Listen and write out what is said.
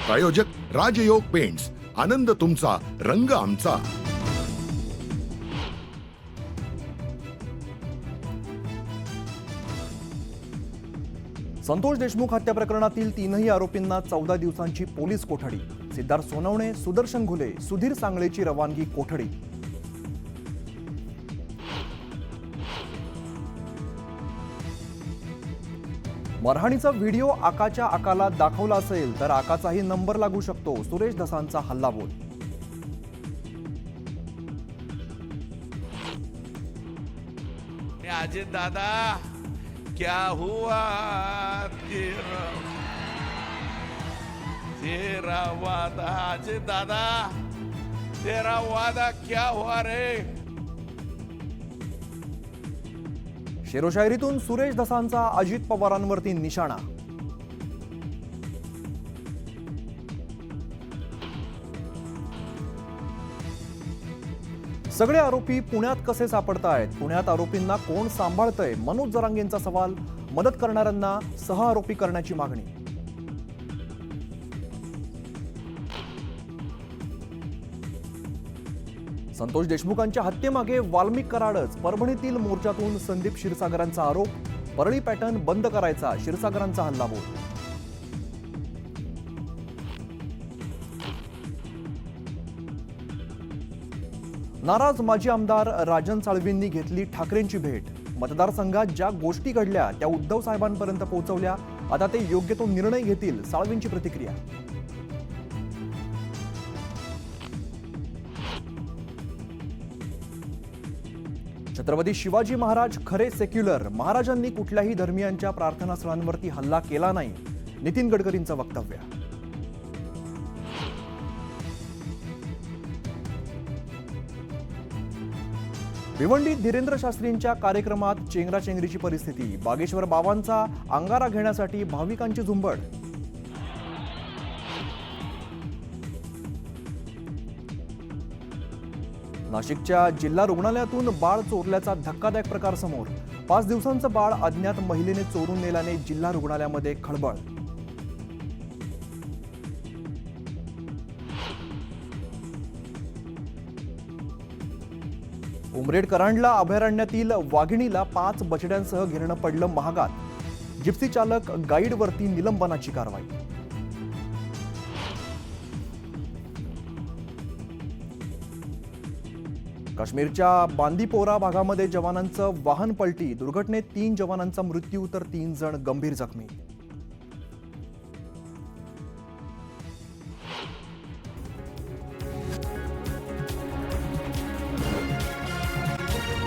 प्रायोजक राजयोग पेंट्स, आनंद तुमचा, रंग आमचा. संतोष देशमुख हत्या प्रकरणातील तीनही आरोपींना 14 दिवसांची पोलीस कोठडी. सिद्धार्थ सोनवणे, सुदर्शन घुले, सुधीर सांगळेची रवानगी कोठडी. मारहाणीचा व्हिडिओ आकाच्या आकाला दाखवला असेल तर आकाचाही नंबर लागू शकतो. सुरेश धसांचा हल्लाबोल. अजय दादा क्या हुआ तेरा वादा, अजय दादा तेरा वादा क्या हुआ रे. शेरोशायरीतून सुरेश धसांचा अजित पवारांवरती निशाणा. सगळे आरोपी पुण्यात कसे सापडतायत? पुण्यात आरोपींना कोण सांभाळतंय? मनोज जरांगेंचा सवाल. मदत करणाऱ्यांना सहआरोपी करण्याची मागणी. संतोष देशमुखांच्या हत्येमागे वाल्मिक कराडच. परभणीतील मोर्चातून संदीप क्षीरसागरांचा आरोप. परळी पॅटर्न बंद करायचा, क्षीरसागरांचा हल्लाबोल. नाराज माजी आमदार राजन साळवींनी घेतली ठाकरेंची भेट. मतदारसंघात ज्या गोष्टी घडल्या त्या उद्धव साहेबांपर्यंत पोहोचवल्या. आता ते योग्य तो निर्णय घेतील, साळवींची प्रतिक्रिया. छत्रपती शिवाजी महाराज खरे सेक्युलर. महाराजांनी कुठल्याही धर्मियांच्या प्रार्थनास्थळांवरती हल्ला केला नाही, नितीन गडकरींचं वक्तव्य. भिवंडीत धीरेंद्र शास्त्रींच्या कार्यक्रमात चेंगराचेंगरीची परिस्थिती. बागेश्वर बाबांचा अंगारा घेण्यासाठी भाविकांची झुंबड. नाशिकच्या जिल्हा रुग्णालयातून बाळ चोरल्याचा धक्कादायक प्रकार समोर. 5 दिवसांचं बाळ अज्ञात महिलेने चोरून नेल्याने जिल्हा रुग्णालयामध्ये खळबळ. उमरेड करांडला अभयारण्यातील वाघिणीला 5 बछड्यांसह घेरणं पडलं महागात. जिप्सी चालक गाईडवरती निलंबनाची कारवाई. काश्मीरच्या बांदीपोरा भागामध्ये जवानांचं वाहन पलटी. दुर्घटनेत 3 जवानांचा मृत्यू तर 3 जण गंभीर जखमी.